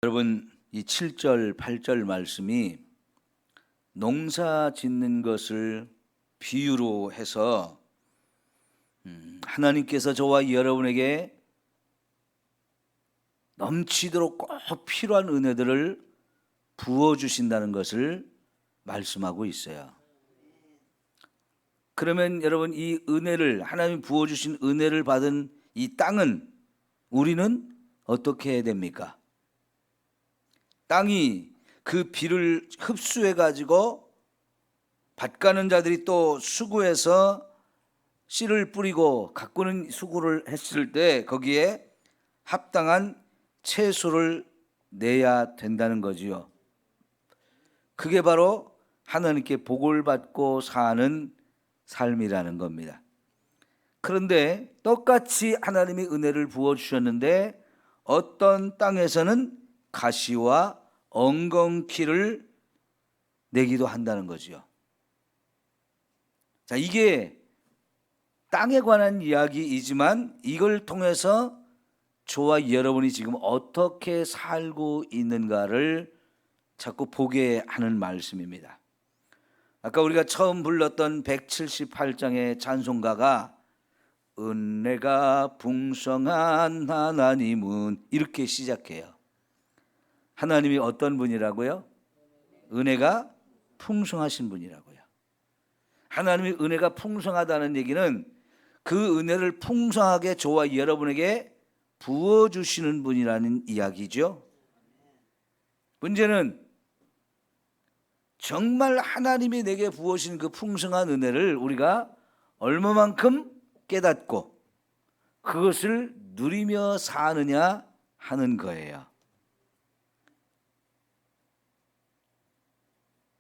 여러분, 이 7절, 8절 말씀이 농사 짓는 것을 비유로 해서 하나님께서 저와 여러분에게 넘치도록 꼭 필요한 은혜들을 부어주신다는 것을 말씀하고 있어요. 그러면 여러분, 이 은혜를, 하나님이 부어주신 은혜를 받은 이 땅은 우리는 어떻게 해야 됩니까? 땅이 그 비를 흡수해 가지고 밭 가는 자들이 또 수고해서 씨를 뿌리고 가꾸는 수고를 했을 때 거기에 합당한 채소를 내야 된다는 거지요. 그게 바로 하나님께 복을 받고 사는 삶이라는 겁니다. 그런데 똑같이 하나님이 은혜를 부어주셨는데 어떤 땅에서는 가시와 엉겅퀴를 내기도 한다는 거죠. 자, 이게 땅에 관한 이야기이지만 이걸 통해서 저와 여러분이 지금 어떻게 살고 있는가를 자꾸 보게 하는 말씀입니다. 아까 우리가 처음 불렀던 178장의 찬송가가 은혜가 풍성한 하나님은 이렇게 시작해요. 하나님이 어떤 분이라고요? 은혜가 풍성하신 분이라고요. 하나님의 은혜가 풍성하다는 얘기는 그 은혜를 풍성하게 저와 여러분에게 부어주시는 분이라는 이야기죠. 문제는 정말 하나님이 내게 부어주신 그 풍성한 은혜를 우리가 얼마만큼 깨닫고 그것을 누리며 사느냐 하는 거예요.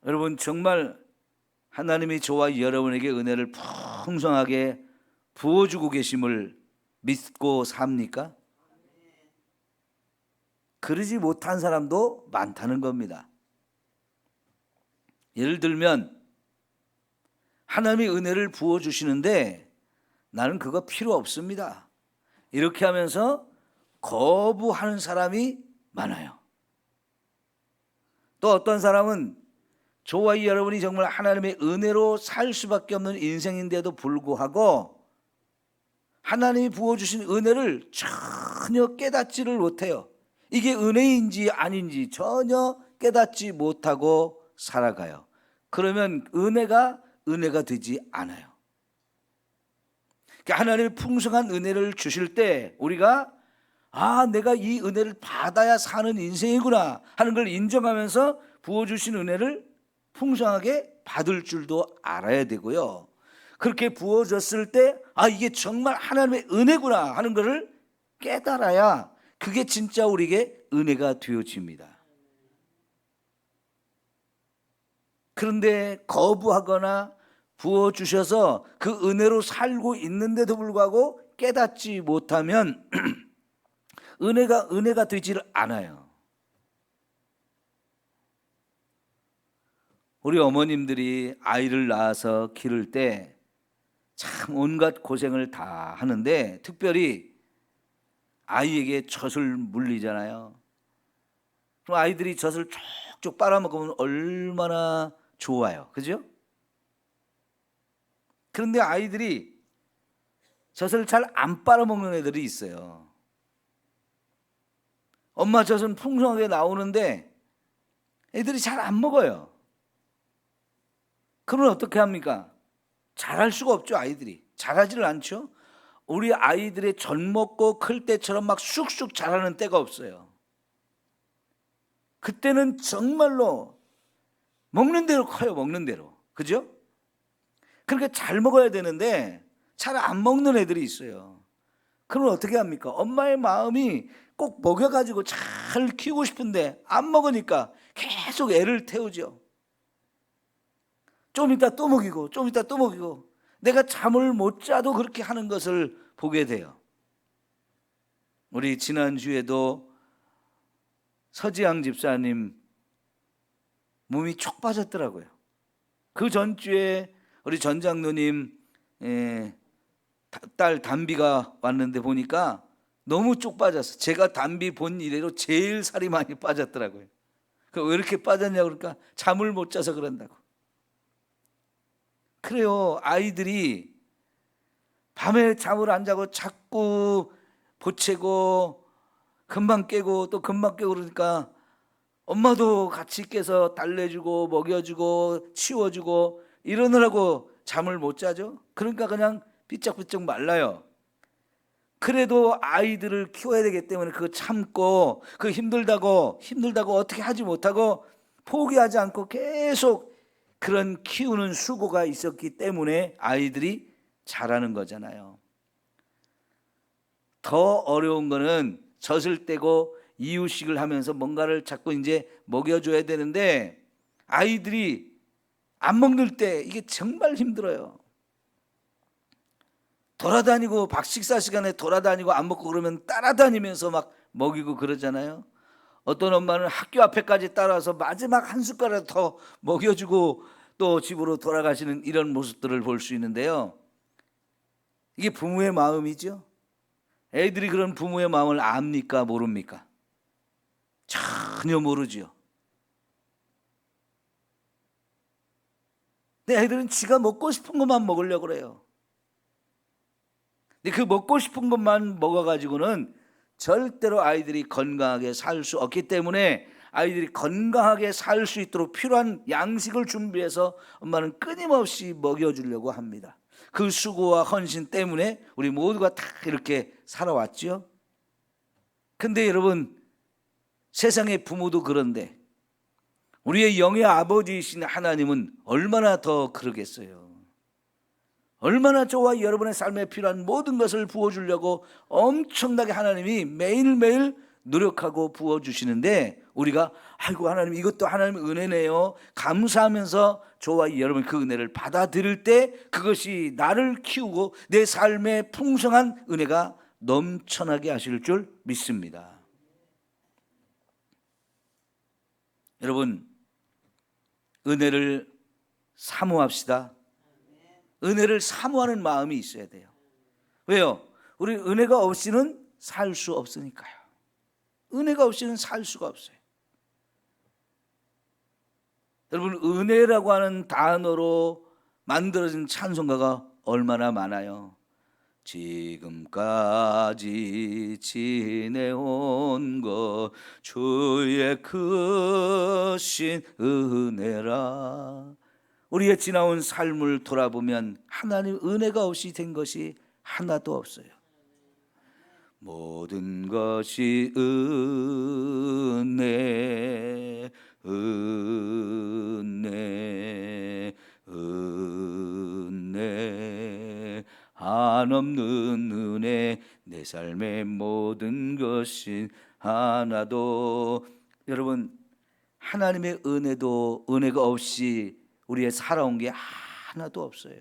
여러분, 정말 하나님이 저와 여러분에게 은혜를 풍성하게 부어주고 계심을 믿고 삽니까? 그러지 못한 사람도 많다는 겁니다. 예를 들면 하나님이 은혜를 부어주시는데 나는 그거 필요 없습니다, 이렇게 하면서 거부하는 사람이 많아요. 또 어떤 사람은 저와 여러분이 정말 하나님의 은혜로 살 수밖에 없는 인생인데도 불구하고 하나님이 부어주신 은혜를 전혀 깨닫지를 못해요. 이게 은혜인지 아닌지 전혀 깨닫지 못하고 살아가요. 그러면 은혜가 되지 않아요. 하나님의 풍성한 은혜를 주실 때 우리가 내가 이 은혜를 받아야 사는 인생이구나 하는 걸 인정하면서 부어주신 은혜를 풍성하게 받을 줄도 알아야 되고요. 그렇게 부어졌을 때 이게 정말 하나님의 은혜구나 하는 것을 깨달아야 그게 진짜 우리에게 은혜가 되어집니다. 그런데 거부하거나 부어주셔서 그 은혜로 살고 있는데도 불구하고 깨닫지 못하면 은혜가 되지를 않아요. 우리 어머님들이 아이를 낳아서 기를 때 참 온갖 고생을 다 하는데 특별히 아이에게 젖을 물리잖아요. 그럼 아이들이 젖을 쪽쪽 빨아먹으면 얼마나 좋아요, 그죠? 그런데 아이들이 젖을 잘 안 빨아먹는 애들이 있어요. 엄마 젖은 풍성하게 나오는데 애들이 잘 안 먹어요. 그러면 어떻게 합니까? 잘할 수가 없죠. 아이들이 잘하지를 않죠. 우리 아이들의 젖 먹고 클 때처럼 막 쑥쑥 자라는 때가 없어요. 그때는 정말로 먹는 대로 커요. 먹는 대로, 그죠? 그러니까 잘 먹어야 되는데 잘 안 먹는 애들이 있어요. 그러면 어떻게 합니까? 엄마의 마음이 꼭 먹여가지고 잘 키우고 싶은데 안 먹으니까 계속 애를 태우죠. 좀 이따 또 먹이고 좀 이따 또 먹이고 내가 잠을 못 자도 그렇게 하는 것을 보게 돼요. 우리 지난주에도 서지양 집사님 몸이 촉 빠졌더라고요. 그 전주에 우리 전장로님 딸 담비가 왔는데 보니까 너무 쪽 빠졌어. 제가 단비 본 이래로 제일 살이 많이 빠졌더라고요. 왜 이렇게 빠졌냐고 그러니까 잠을 못 자서 그런다고. 그래요. 아이들이 밤에 잠을 안 자고 자꾸 보채고 금방 깨고 또 금방 깨고 그러니까 엄마도 같이 깨서 달래주고 먹여주고 치워주고 이러느라고 잠을 못 자죠. 그러니까 그냥 삐쩍삐쩍 말라요. 그래도 아이들을 키워야 되기 때문에 그거 참고 그 힘들다고 어떻게 하지 못하고 포기하지 않고 계속 그런 키우는 수고가 있었기 때문에 아이들이 자라는 거잖아요. 더 어려운 거는 젖을 떼고 이유식을 하면서 뭔가를 자꾸 이제 먹여줘야 되는데 아이들이 안 먹는 때 이게 정말 힘들어요. 돌아다니고 식사 시간에 돌아다니고 안 먹고 그러면 따라다니면서 막 먹이고 그러잖아요. 어떤 엄마는 학교 앞에까지 따라와서 마지막 한 숟가락 더 먹여주고 또 집으로 돌아가시는 이런 모습들을 볼 수 있는데요. 이게 부모의 마음이죠. 애들이 그런 부모의 마음을 압니까 모릅니까? 전혀 모르죠. 근데 애들은 지가 먹고 싶은 것만 먹으려고 그래요. 근데 그 먹고 싶은 것만 먹어가지고는 절대로 아이들이 건강하게 살 수 없기 때문에 아이들이 건강하게 살 수 있도록 필요한 양식을 준비해서 엄마는 끊임없이 먹여주려고 합니다. 그 수고와 헌신 때문에 우리 모두가 다 이렇게 살아왔죠. 근데 여러분, 세상의 부모도 그런데 우리의 영의 아버지이신 하나님은 얼마나 더 그러겠어요. 얼마나 저와 여러분의 삶에 필요한 모든 것을 부어주려고 엄청나게 하나님이 매일매일 노력하고 부어주시는데 우리가 아이고 하나님 이것도 하나님의 은혜네요 감사하면서 저와 여러분 그 은혜를 받아들일 때 그것이 나를 키우고 내 삶에 풍성한 은혜가 넘쳐나게 하실 줄 믿습니다. 여러분, 은혜를 사모합시다. 은혜를 사모하는 마음이 있어야 돼요. 왜요? 우리 은혜가 없이는 살 수 없으니까요. 은혜가 없이는 살 수가 없어요. 여러분, 은혜라고 하는 단어로 만들어진 찬송가가 얼마나 많아요. 지금까지 지내온 것 주의 크신 은혜라. 우리의 지나온 삶을 돌아보면 하나님 은혜가 없이 된 것이 하나도 없어요. 모든 것이 은혜 한없는 은혜 내 삶의 모든 것이 하나도. 여러분, 하나님의 은혜가 없이 우리의 살아온 게 하나도 없어요.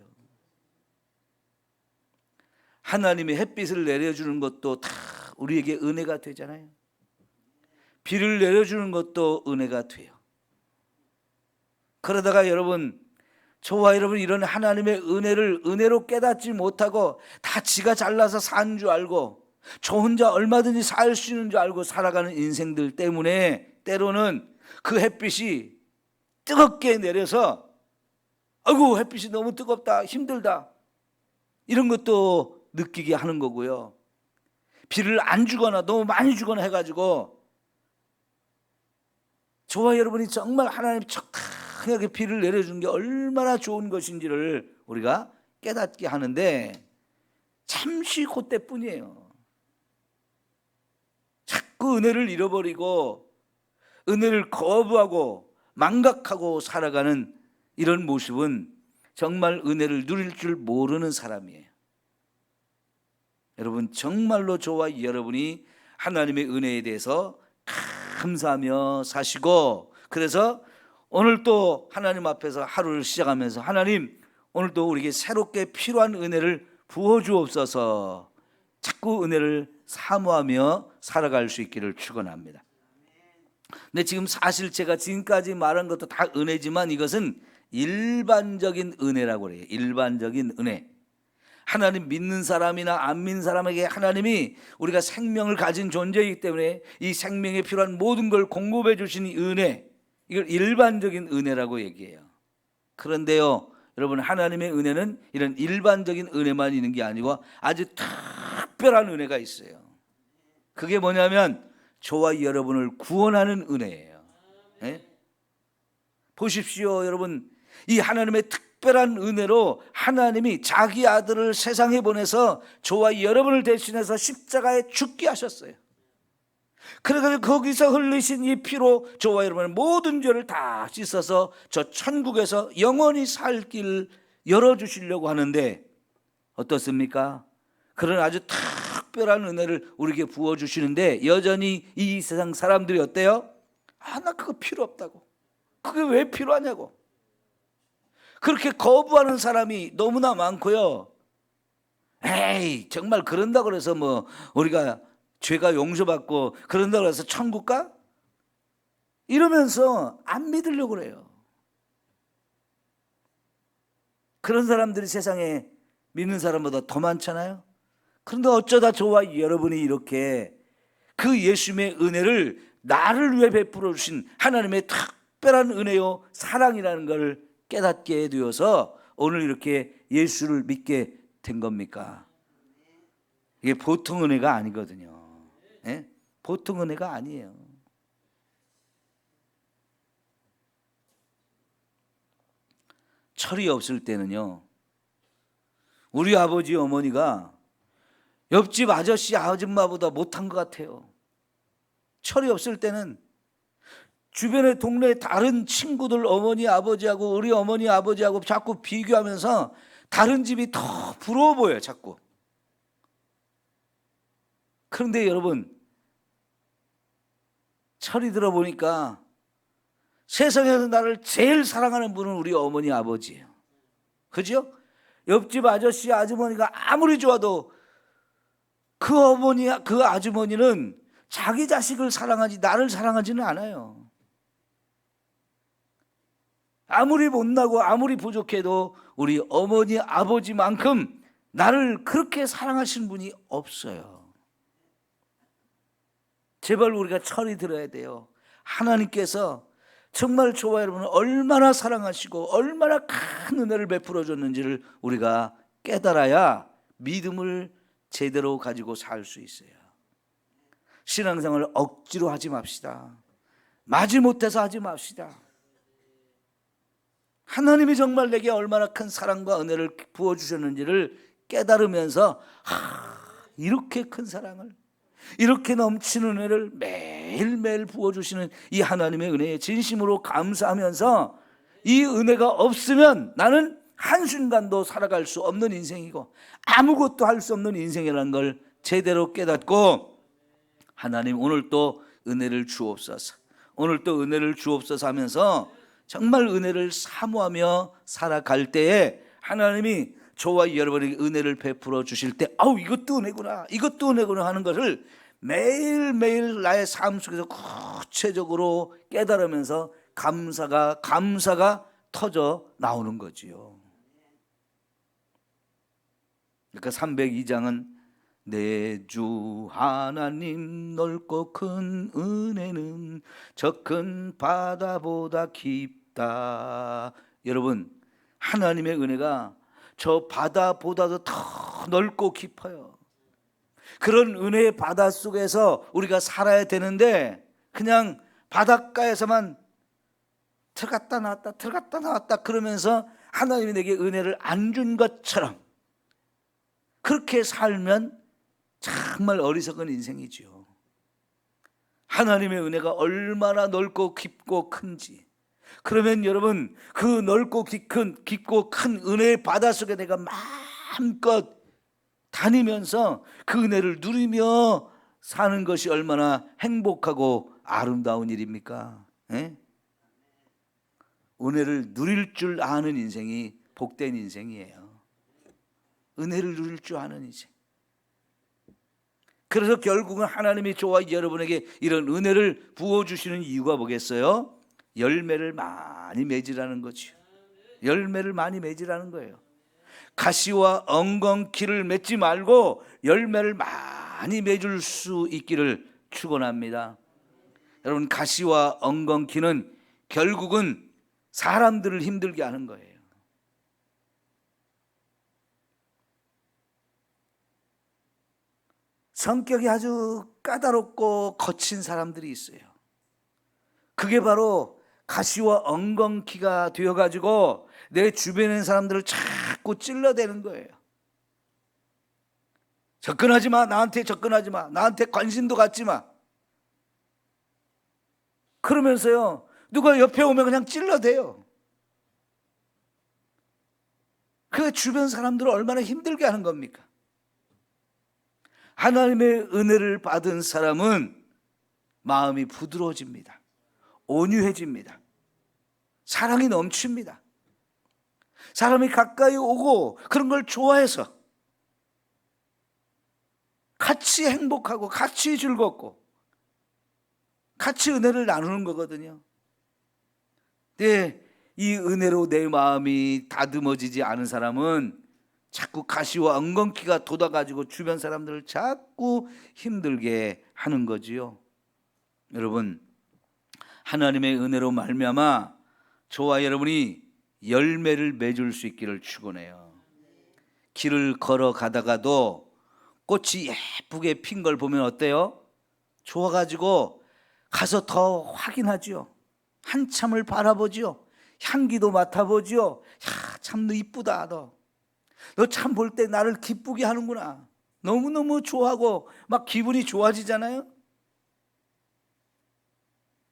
하나님이 햇빛을 내려주는 것도 다 우리에게 은혜가 되잖아요. 비를 내려주는 것도 은혜가 돼요. 그러다가 여러분, 저와 여러분 이런 하나님의 은혜를 은혜로 깨닫지 못하고 다 지가 잘나서 산 줄 알고 저 혼자 얼마든지 살 수 있는 줄 알고 살아가는 인생들 때문에 때로는 그 햇빛이 뜨겁게 내려서 아이고 햇빛이 너무 뜨겁다 힘들다 이런 것도 느끼게 하는 거고요. 비를 안 주거나 너무 많이 주거나 해가지고 저와 여러분이 정말 하나님 적당하게 비를 내려주는 게 얼마나 좋은 것인지를 우리가 깨닫게 하는데 잠시 그때뿐이에요. 자꾸 은혜를 잃어버리고 은혜를 거부하고 망각하고 살아가는 이런 모습은 정말 은혜를 누릴 줄 모르는 사람이에요. 여러분, 정말로 저와 여러분이 하나님의 은혜에 대해서 감사하며 사시고, 그래서 오늘 또 하나님 앞에서 하루를 시작하면서 하나님 오늘도 우리에게 새롭게 필요한 은혜를 부어주옵소서, 자꾸 은혜를 사모하며 살아갈 수 있기를 축원합니다. 근데 지금 사실 제가 지금까지 말한 것도 다 은혜지만 이것은 일반적인 은혜라고 그래요. 일반적인 은혜. 하나님 믿는 사람이나 안 믿는 사람에게 하나님이 우리가 생명을 가진 존재이기 때문에 이 생명에 필요한 모든 걸 공급해 주신 은혜, 이걸 일반적인 은혜라고 얘기해요. 그런데요, 여러분, 하나님의 은혜는 이런 일반적인 은혜만 있는 게 아니고 아주 특별한 은혜가 있어요. 그게 뭐냐면 저와 여러분을 구원하는 은혜예요. 네? 보십시오, 여러분. 이 하나님의 특별한 은혜로 하나님이 자기 아들을 세상에 보내서 저와 여러분을 대신해서 십자가에 죽게 하셨어요. 그래서 거기서 흘리신 이 피로 저와 여러분의 모든 죄를 다 씻어서 저 천국에서 영원히 살 길을 열어주시려고 하는데 어떻습니까? 그런 아주 특별한 은혜를 우리에게 부어주시는데 여전히 이 세상 사람들이 어때요? 나 그거 필요 없다고. 그게 왜 필요하냐고. 그렇게 거부하는 사람이 너무나 많고요. 에이, 정말 그런다고 해서 뭐 우리가 죄가 용서받고 그런다고 해서 천국 가? 이러면서 안 믿으려고 그래요. 그런 사람들이 세상에 믿는 사람보다 더 많잖아요. 그런데 어쩌다 저와 여러분이 이렇게 그 예수님의 은혜를 나를 위해 베풀어 주신 하나님의 특별한 은혜요 사랑이라는 걸 깨닫게 되어서 오늘 이렇게 예수를 믿게 된 겁니까? 이게 보통 은혜가 아니거든요. 예? 보통 은혜가 아니에요. 철이 없을 때는요, 우리 아버지 어머니가 옆집 아저씨 아줌마보다 못한 것 같아요. 철이 없을 때는 주변의 동네 다른 친구들 어머니 아버지하고 우리 어머니 아버지하고 자꾸 비교하면서 다른 집이 더 부러워 보여요, 자꾸. 그런데 여러분, 철이 들어보니까 세상에서 나를 제일 사랑하는 분은 우리 어머니 아버지예요. 그죠? 옆집 아저씨 아주머니가 아무리 좋아도 그 어머니 그 아주머니는 자기 자식을 사랑하지 나를 사랑하지는 않아요. 아무리 못나고 아무리 부족해도 우리 어머니 아버지만큼 나를 그렇게 사랑하시는 분이 없어요. 제발 우리가 철이 들어야 돼요. 하나님께서 정말 저와 여러분을 얼마나 사랑하시고 얼마나 큰 은혜를 베풀어 줬는지를 우리가 깨달아야 믿음을 제대로 가지고 살 수 있어요. 신앙생활을 억지로 하지 맙시다. 마지못해서 하지 맙시다. 하나님이 정말 내게 얼마나 큰 사랑과 은혜를 부어주셨는지를 깨달으면서 이렇게 큰 사랑을, 이렇게 넘치는 은혜를 매일매일 부어주시는 이 하나님의 은혜에 진심으로 감사하면서 이 은혜가 없으면 나는 한순간도 살아갈 수 없는 인생이고 아무것도 할 수 없는 인생이라는 걸 제대로 깨닫고, 하나님 오늘 또 은혜를 주옵소서, 오늘 또 은혜를 주옵소서 하면서 정말 은혜를 사모하며 살아갈 때에 하나님이 저와 여러분에게 은혜를 베풀어 주실 때 이것도 은혜구나, 이것도 은혜구나 하는 것을 매일매일 나의 삶 속에서 구체적으로 깨달으면서 감사가 터져 나오는 거지요. 그러니까 302장은 내 주 하나님 넓고 큰 은혜는 저 큰 바다보다 깊다. 여러분, 하나님의 은혜가 저 바다보다도 더 넓고 깊어요. 그런 은혜의 바다 속에서 우리가 살아야 되는데 그냥 바닷가에서만 들어갔다 나왔다 그러면서 하나님이 내게 은혜를 안 준 것처럼 그렇게 살면 정말 어리석은 인생이죠. 하나님의 은혜가 얼마나 넓고 깊고 큰지, 그러면 여러분 그 넓고 깊고 큰 은혜의 바다 속에 내가 마음껏 다니면서 그 은혜를 누리며 사는 것이 얼마나 행복하고 아름다운 일입니까? 예? 은혜를 누릴 줄 아는 인생이 복된 인생이에요. 은혜를 누릴 줄 아는 인생. 그래서 결국은 하나님이 저와 여러분에게 이런 은혜를 부어주시는 이유가 뭐겠어요? 열매를 많이 맺으라는 거죠. 열매를 많이 맺으라는 거예요. 가시와 엉겅퀴를 맺지 말고 열매를 많이 맺을 수 있기를 축원합니다. 여러분, 가시와 엉겅퀴는 결국은 사람들을 힘들게 하는 거예요. 성격이 아주 까다롭고 거친 사람들이 있어요. 그게 바로 가시와 엉겅퀴가 되어가지고 내 주변에 있는 사람들을 자꾸 찔러대는 거예요. 접근하지 마, 나한테 접근하지 마, 나한테 관심도 갖지 마. 그러면서요, 누가 옆에 오면 그냥 찔러대요. 그 주변 사람들을 얼마나 힘들게 하는 겁니까? 하나님의 은혜를 받은 사람은 마음이 부드러워집니다. 온유해집니다. 사랑이 넘칩니다. 사람이 가까이 오고 그런 걸 좋아해서 같이 행복하고 같이 즐겁고 같이 은혜를 나누는 거거든요. 근데 이 은혜로 내 마음이 다듬어지지 않은 사람은 자꾸 가시와 엉겅퀴가 돋아가지고 주변 사람들을 자꾸 힘들게 하는 거지요. 여러분, 하나님의 은혜로 말미암아 저와 여러분이 열매를 맺을 수 있기를 축원해요. 길을 걸어가다가도 꽃이 예쁘게 핀 걸 보면 어때요? 좋아가지고 가서 더 확인하지요. 한참을 바라보지요. 향기도 맡아보지요. 야, 참 너 이쁘다. 너 참 볼 때 나를 기쁘게 하는구나. 너무너무 좋아하고 막 기분이 좋아지잖아요.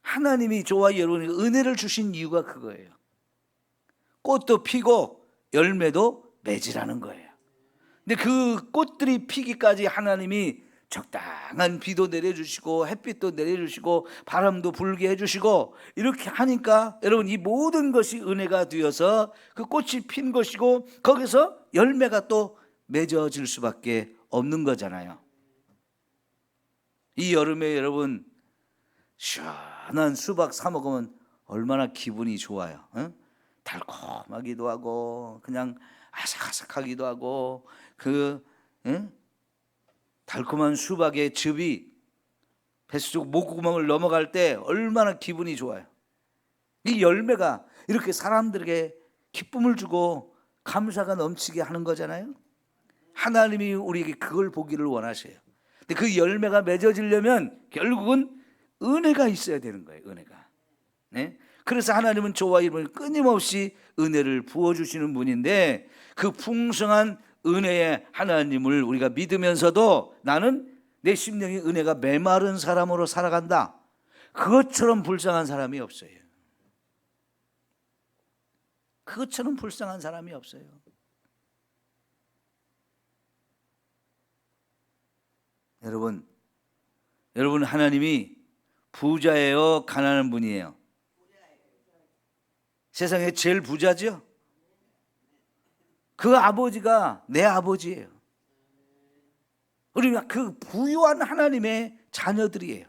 하나님이 저와 여러분에게 은혜를 주신 이유가 그거예요. 꽃도 피고 열매도 맺으라는 거예요. 근데 그 꽃들이 피기까지 하나님이 적당한 비도 내려주시고 햇빛도 내려주시고 바람도 불게 해주시고 이렇게 하니까 여러분, 이 모든 것이 은혜가 되어서 그 꽃이 핀 것이고 거기서 열매가 또 맺어질 수밖에 없는 거잖아요. 이 여름에 여러분 시원한 수박 사 먹으면 얼마나 기분이 좋아요. 응? 달콤하기도 하고 그냥 아삭아삭하기도 하고 응? 달콤한 수박의 즙이 뱃속 목구멍을 넘어갈 때 얼마나 기분이 좋아요. 이 열매가 이렇게 사람들에게 기쁨을 주고 감사가 넘치게 하는 거잖아요. 하나님이 우리에게 그걸 보기를 원하셔요. 근데 그 열매가 맺어지려면 결국은 은혜가 있어야 되는 거예요. 은혜가. 네? 그래서 하나님은 저와 여러분이 끊임없이 은혜를 부어주시는 분인데 그 풍성한 은혜의 하나님을 우리가 믿으면서도 나는 내 심령이 은혜가 메마른 사람으로 살아간다. 그것처럼 불쌍한 사람이 없어요. 그것처럼 불쌍한 사람이 없어요. 여러분 하나님이 부자예요, 가난한 분이에요? 세상에 제일 부자죠? 그 아버지가 내 아버지예요. 우리가 그 부유한 하나님의 자녀들이에요.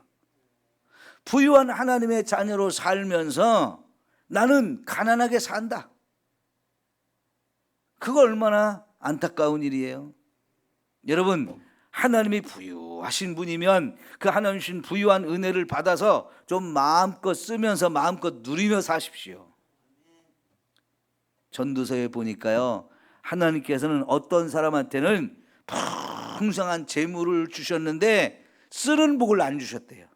부유한 하나님의 자녀로 살면서 나는 가난하게 산다. 그거 얼마나 안타까운 일이에요. 여러분, 하나님이 부유하신 분이면 그 하나님 주신 부유한 은혜를 받아서 좀 마음껏 쓰면서 마음껏 누리며 사십시오. 전도서에 보니까요, 하나님께서는 어떤 사람한테는 풍성한 재물을 주셨는데 쓰는 복을 안 주셨대요.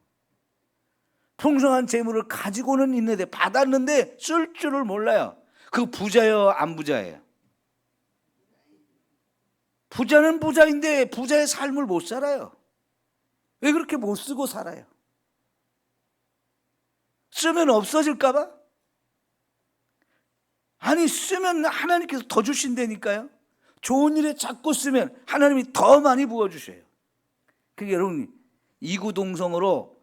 풍성한 재물을 가지고는 있는데 받았는데 쓸 줄을 몰라요. 그 부자예요, 안 부자예요? 부자는 부자인데 부자의 삶을 못 살아요. 왜 그렇게 못 쓰고 살아요? 쓰면 없어질까 봐? 아니, 쓰면 하나님께서 더 주신다니까요. 좋은 일에 자꾸 쓰면 하나님이 더 많이 부어주셔요. 그게 여러분, 이구동성으로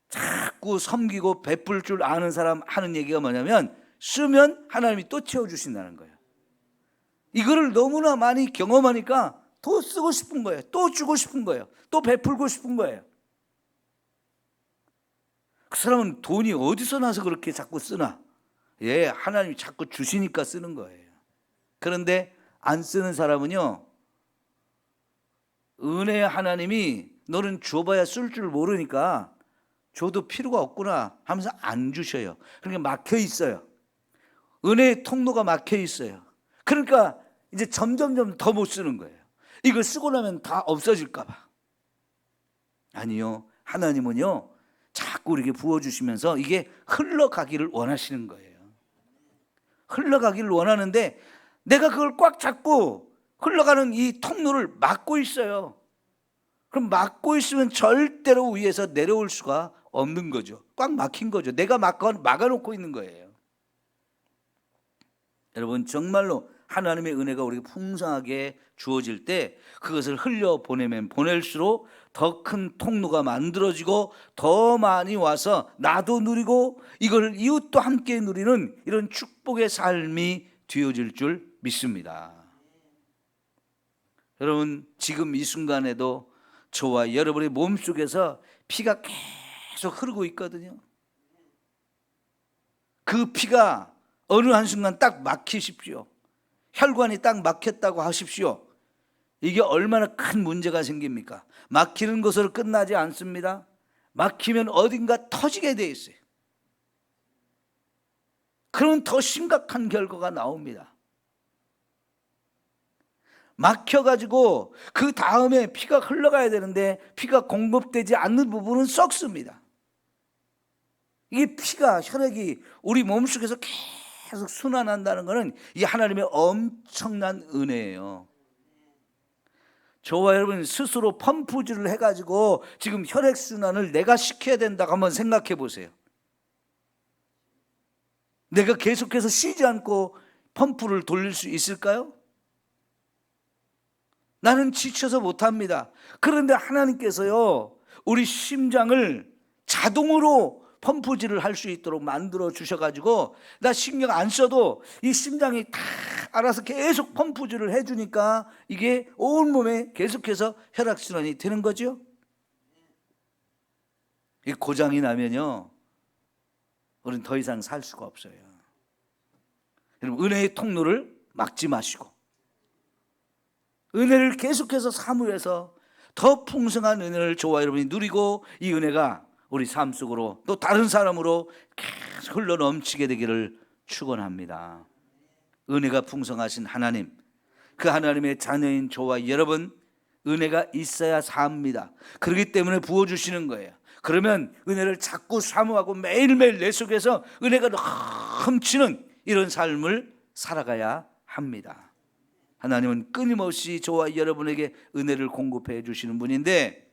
자꾸 섬기고 베풀 줄 아는 사람 하는 얘기가 뭐냐면 쓰면 하나님이 또 채워주신다는 거예요. 이거를 너무나 많이 경험하니까 더 쓰고 싶은 거예요. 또 주고 싶은 거예요. 또 베풀고 싶은 거예요. 그 사람은 돈이 어디서 나서 그렇게 자꾸 쓰나? 예, 하나님이 자꾸 주시니까 쓰는 거예요. 그런데 안 쓰는 사람은요, 은혜 하나님이 너는 줘봐야 쓸 줄 모르니까 줘도 필요가 없구나 하면서 안 주셔요. 그러니까 막혀 있어요. 은혜의 통로가 막혀 있어요. 그러니까 이제 점점점 더 못 쓰는 거예요. 이걸 쓰고 나면 다 없어질까 봐. 아니요, 하나님은요 자꾸 이렇게 부어주시면서 이게 흘러가기를 원하시는 거예요. 흘러가기를 원하는데 내가 그걸 꽉 잡고 흘러가는 이 통로를 막고 있어요. 그럼 막고 있으면 절대로 위에서 내려올 수가 없는 거죠. 꽉 막힌 거죠. 내가 막아놓고 있는 거예요. 여러분, 정말로 하나님의 은혜가 우리에게 풍성하게 주어질 때 그것을 흘려보내면 보낼수록 더 큰 통로가 만들어지고 더 많이 와서 나도 누리고 이걸 이웃도 함께 누리는 이런 축복의 삶이 되어질 줄 믿습니다. 여러분, 지금 이 순간에도 저와 여러분의 몸속에서 피가 계속 흐르고 있거든요. 그 피가 어느 한순간 딱 막히십시오. 혈관이 딱 막혔다고 하십시오. 이게 얼마나 큰 문제가 생깁니까? 막히는 것으로 끝나지 않습니다. 막히면 어딘가 터지게 돼 있어요. 그러면 더 심각한 결과가 나옵니다. 막혀가지고 그 다음에 피가 흘러가야 되는데 피가 공급되지 않는 부분은 썩습니다. 이게 피가, 혈액이 우리 몸속에서 계속 순환한다는 것은 이 하나님의 엄청난 은혜예요. 저와 여러분 스스로 펌프질을 해가지고 지금 혈액순환을 내가 시켜야 된다고 한번 생각해 보세요. 내가 계속해서 쉬지 않고 펌프를 돌릴 수 있을까요? 나는 지쳐서 못합니다. 그런데 하나님께서요, 우리 심장을 자동으로 펌프질을 할 수 있도록 만들어 주셔가지고 나 신경 안 써도 이 심장이 다 알아서 계속 펌프질을 해주니까 이게 온몸에 계속해서 혈액순환이 되는 거죠. 이 고장이 나면요, 우리는 더 이상 살 수가 없어요. 여러분, 은혜의 통로를 막지 마시고 은혜를 계속해서 사모해서 더 풍성한 은혜를 저와 여러분이 누리고 이 은혜가 우리 삶 속으로 또 다른 사람으로 계속 흘러 넘치게 되기를 축원합니다. 은혜가 풍성하신 하나님, 그 하나님의 자녀인 저와 여러분, 은혜가 있어야 삽니다. 그렇기 때문에 부어주시는 거예요. 그러면 은혜를 자꾸 사모하고 매일매일 내 속에서 은혜가 넘치는 이런 삶을 살아가야 합니다. 하나님은 끊임없이 저와 여러분에게 은혜를 공급해 주시는 분인데,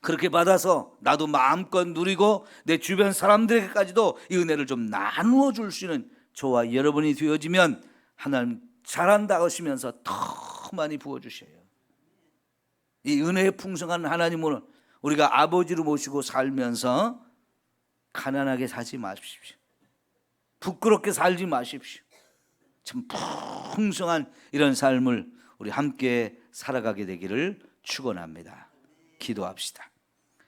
그렇게 받아서 나도 마음껏 누리고 내 주변 사람들에게까지도 이 은혜를 좀 나누어 줄 수 있는 저와 여러분이 되어지면 하나님 잘한다 하시면서 더 많이 부어주셔요. 이 은혜의 풍성한 하나님을 우리가 아버지로 모시고 살면서 가난하게 살지 마십시오. 부끄럽게 살지 마십시오. 참 풍성한 이런 삶을 우리 함께 살아가게 되기를 축원합니다. 기도합시다.